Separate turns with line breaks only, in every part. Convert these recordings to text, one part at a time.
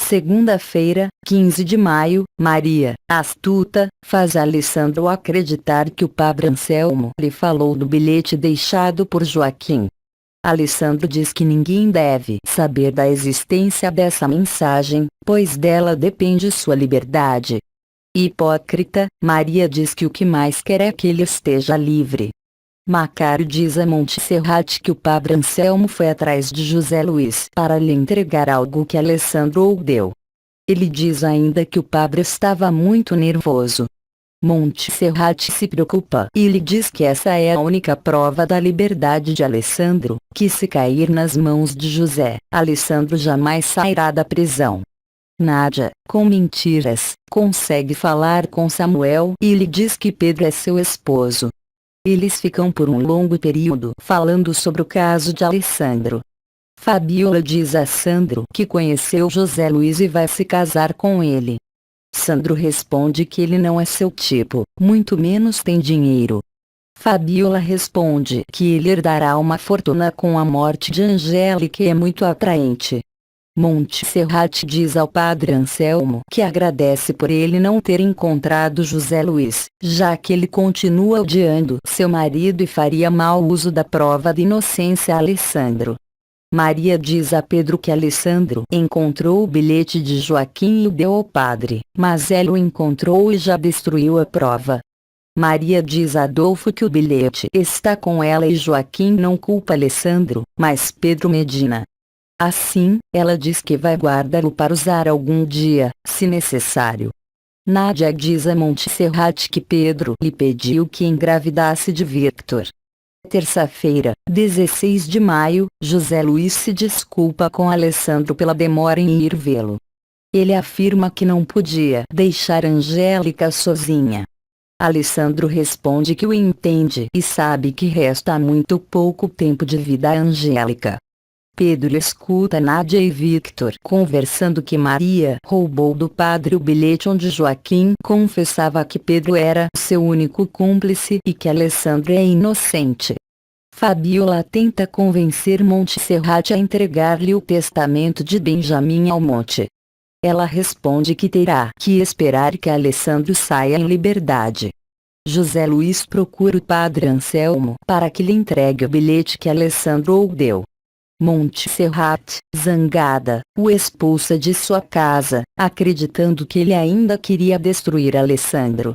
Segunda-feira, 15 de maio, Maria, astuta, faz Alessandro acreditar que o padre Anselmo lhe falou do bilhete deixado por Joaquim. Alessandro diz que ninguém deve saber da existência dessa mensagem, pois dela depende sua liberdade. Hipócrita, Maria diz que o que mais quer é que ele esteja livre. Macário diz a Montserrat que o padre Anselmo foi atrás de José Luiz para lhe entregar algo que Alessandro o deu. Ele diz ainda que o padre estava muito nervoso. Montserrat se preocupa e lhe diz que essa é a única prova da liberdade de Alessandro, que se cair nas mãos de José, Alessandro jamais sairá da prisão. Nádia, com mentiras, consegue falar com Samuel e lhe diz que Pedro é seu esposo. Eles ficam por um longo período falando sobre o caso de Alessandro. Fabiola diz a Sandro que conheceu José Luiz e vai se casar com ele. Sandro responde que ele não é seu tipo, muito menos tem dinheiro. Fabiola responde que ele herdará uma fortuna com a morte de Angélica e é muito atraente. Montserrat diz ao padre Anselmo que agradece por ele não ter encontrado José Luiz, já que ele continua odiando seu marido e faria mau uso da prova de inocência a Alessandro. Maria diz a Pedro que Alessandro encontrou o bilhete de Joaquim e o deu ao padre, mas ele o encontrou e já destruiu a prova. Maria diz a Adolfo que o bilhete está com ela e Joaquim não culpa Alessandro, mas Pedro Medina. Assim, ela diz que vai guardá-lo para usar algum dia, se necessário. Nádia diz a Montserrat que Pedro lhe pediu que engravidasse de Victor. Terça-feira, 16 de maio, José Luiz se desculpa com Alessandro pela demora em ir vê-lo. Ele afirma que não podia deixar Angélica sozinha. Alessandro responde que o entende e sabe que resta muito pouco tempo de vida a Angélica. Pedro escuta Nádia e Victor conversando que Maria roubou do padre o bilhete onde Joaquim confessava que Pedro era seu único cúmplice e que Alessandro é inocente. Fabiola tenta convencer Montserrat a entregar-lhe o testamento de Benjamim Almonte. Ela responde que terá que esperar que Alessandro saia em liberdade. José Luiz procura o padre Anselmo para que lhe entregue o bilhete que Alessandro o deu. Montserrat, zangada, o expulsa de sua casa, acreditando que ele ainda queria destruir Alessandro.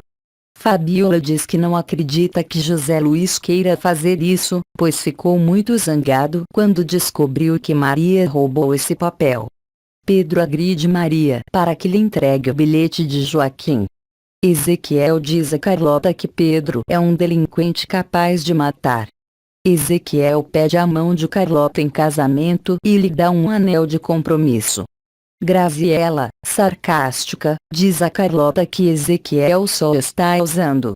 Fabiola diz que não acredita que José Luiz queira fazer isso, pois ficou muito zangado quando descobriu que Maria roubou esse papel. Pedro agride Maria para que lhe entregue o bilhete de Joaquim. Ezequiel diz a Carlota que Pedro é um delinquente capaz de matar. Ezequiel pede a mão de Carlota em casamento e lhe dá um anel de compromisso. Graziela, sarcástica, diz a Carlota que Ezequiel só está usando.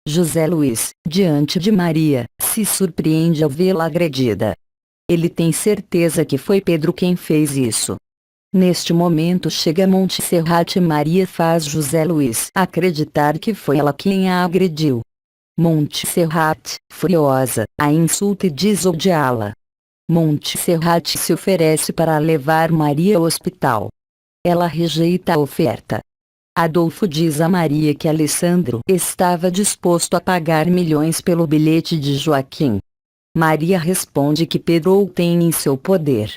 José Luiz, diante de Maria, se surpreende ao vê-la agredida. Ele tem certeza que foi Pedro quem fez isso. Neste momento chega Montserrat e Maria faz José Luiz acreditar que foi ela quem a agrediu. Montserrat, furiosa, a insulta e diz odiá-la. Montserrat se oferece para levar Maria ao hospital. Ela rejeita a oferta. Adolfo diz a Maria que Alessandro estava disposto a pagar milhões pelo bilhete de Joaquim. Maria responde que Pedro o tem em seu poder.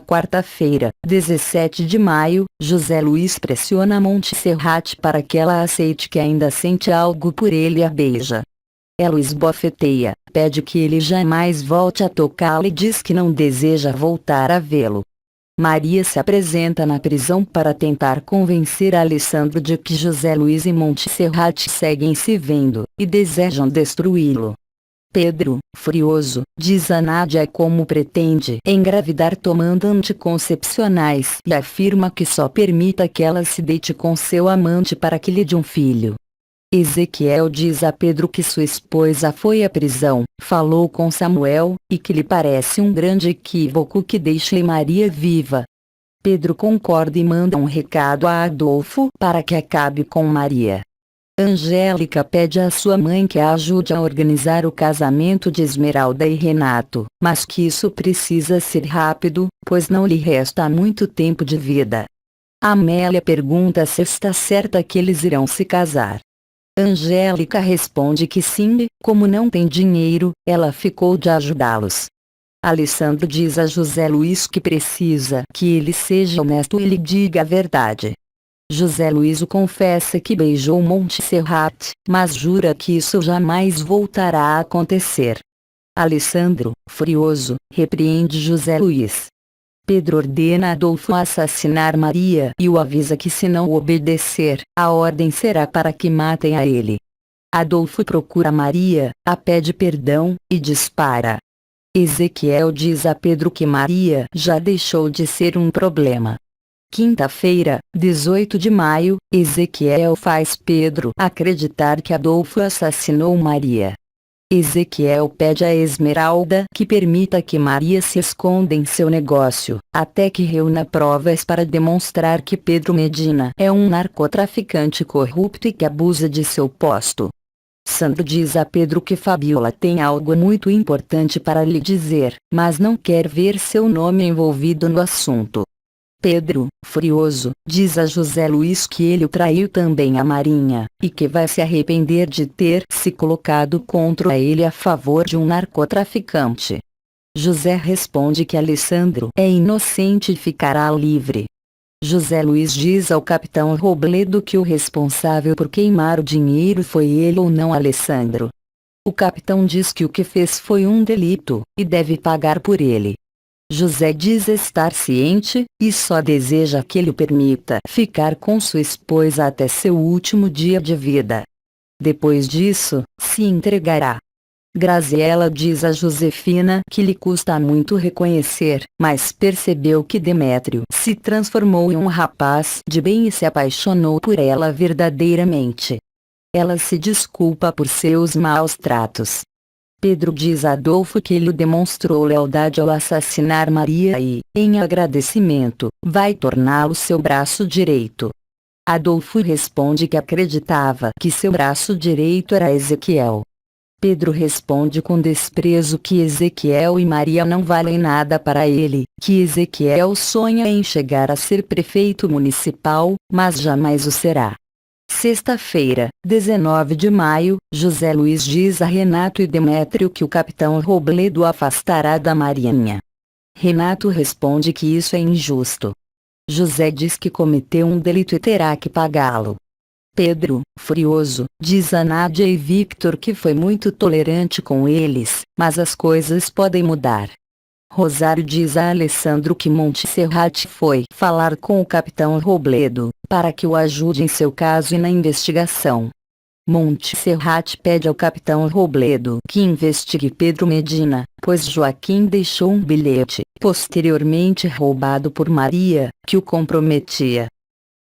Quarta-feira, 17 de maio, José Luiz pressiona Montserrat para que ela aceite que ainda sente algo por ele e a beija. Ela o esbofeteia, pede que ele jamais volte a tocá-la e diz que não deseja voltar a vê-lo. Maria se apresenta na prisão para tentar convencer Alessandro de que José Luiz e Montserrat seguem se vendo, e desejam destruí-lo. Pedro, furioso, diz a Nádia como pretende engravidar tomando anticoncepcionais e afirma que só permita que ela se deite com seu amante para que lhe dê um filho. Ezequiel diz a Pedro que sua esposa foi à prisão, falou com Samuel, e que lhe parece um grande equívoco que deixe Maria viva. Pedro concorda e manda um recado a Adolfo para que acabe com Maria. Angélica pede à sua mãe que a ajude a organizar o casamento de Esmeralda e Renato, mas que isso precisa ser rápido, pois não lhe resta muito tempo de vida. Amélia pergunta se está certa que eles irão se casar. Angélica responde que sim, como não tem dinheiro, ela ficou de ajudá-los. Alessandro diz a José Luiz que precisa que ele seja honesto e lhe diga a verdade. José Luiz confessa que beijou Montserrat, mas jura que isso jamais voltará a acontecer. Alessandro, furioso, repreende José Luiz. Pedro ordena Adolfo assassinar Maria e o avisa que se não obedecer, a ordem será para que matem a ele. Adolfo procura Maria, a pede perdão, e dispara. Ezequiel diz a Pedro que Maria já deixou de ser um problema. Quinta-feira, 18 de maio, Ezequiel faz Pedro acreditar que Adolfo assassinou Maria. Ezequiel pede a Esmeralda que permita que Maria se esconda em seu negócio, até que reúna provas para demonstrar que Pedro Medina é um narcotraficante corrupto e que abusa de seu posto. Sandro diz a Pedro que Fabiola tem algo muito importante para lhe dizer, mas não quer ver seu nome envolvido no assunto. Pedro, furioso, diz a José Luiz que ele o traiu também a Marinha, e que vai se arrepender de ter se colocado contra ele a favor de um narcotraficante. José responde que Alessandro é inocente e ficará livre. José Luiz diz ao capitão Robledo que o responsável por queimar o dinheiro foi ele ou não Alessandro. O capitão diz que o que fez foi um delito, e deve pagar por ele. José diz estar ciente, e só deseja que ele o permita ficar com sua esposa até seu último dia de vida. Depois disso, se entregará. Graziela diz a Josefina que lhe custa muito reconhecer, mas percebeu que Demétrio se transformou em um rapaz de bem e se apaixonou por ela verdadeiramente. Ela se desculpa por seus maus tratos. Pedro diz a Adolfo que ele demonstrou lealdade ao assassinar Maria e, em agradecimento, vai torná-lo seu braço direito. Adolfo responde que acreditava que seu braço direito era Ezequiel. Pedro responde com desprezo que Ezequiel e Maria não valem nada para ele, que Ezequiel sonha em chegar a ser prefeito municipal, mas jamais o será. Sexta-feira, 19 de maio, José Luiz diz a Renato e Demétrio que o capitão Robledo afastará da Marinha. Renato responde que isso é injusto. José diz que cometeu um delito e terá que pagá-lo. Pedro, furioso, diz a Nádia e Victor que foi muito tolerante com eles, mas as coisas podem mudar. Rosário diz a Alessandro que Montserrat foi falar com o capitão Robledo, para que o ajude em seu caso e na investigação. Montserrat pede ao capitão Robledo que investigue Pedro Medina, pois Joaquim deixou um bilhete, posteriormente roubado por Maria, que o comprometia.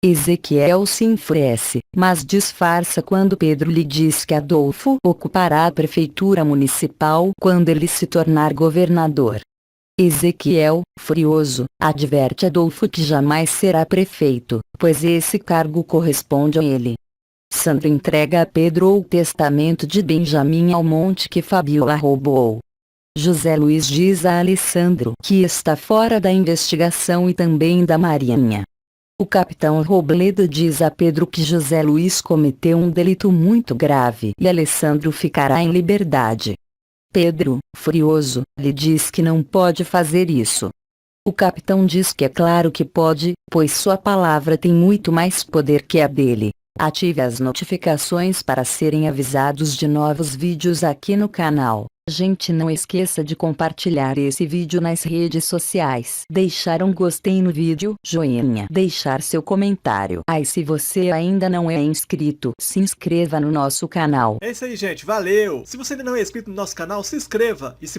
Ezequiel se enfurece, mas disfarça quando Pedro lhe diz que Adolfo ocupará a prefeitura municipal quando ele se tornar governador. Ezequiel, furioso, adverte Adolfo que jamais será prefeito, pois esse cargo corresponde a ele. Sandro entrega a Pedro o testamento de Benjamim Almonte que Fabiola roubou. José Luiz diz a Alessandro que está fora da investigação e também da Marinha. O capitão Robledo diz a Pedro que José Luiz cometeu um delito muito grave e Alessandro ficará em liberdade. Pedro, furioso, lhe diz que não pode fazer isso. O capitão diz que é claro que pode, pois sua palavra tem muito mais poder que a dele. Ative as notificações para serem avisados de novos vídeos aqui no canal. Gente, não esqueça de compartilhar esse vídeo nas redes sociais. Deixar um gostei no vídeo, joinha, deixar seu comentário. E se você ainda não é inscrito, se inscreva no nosso canal.
É isso aí, gente. Valeu! Se você ainda não é inscrito no nosso canal, se inscreva. E se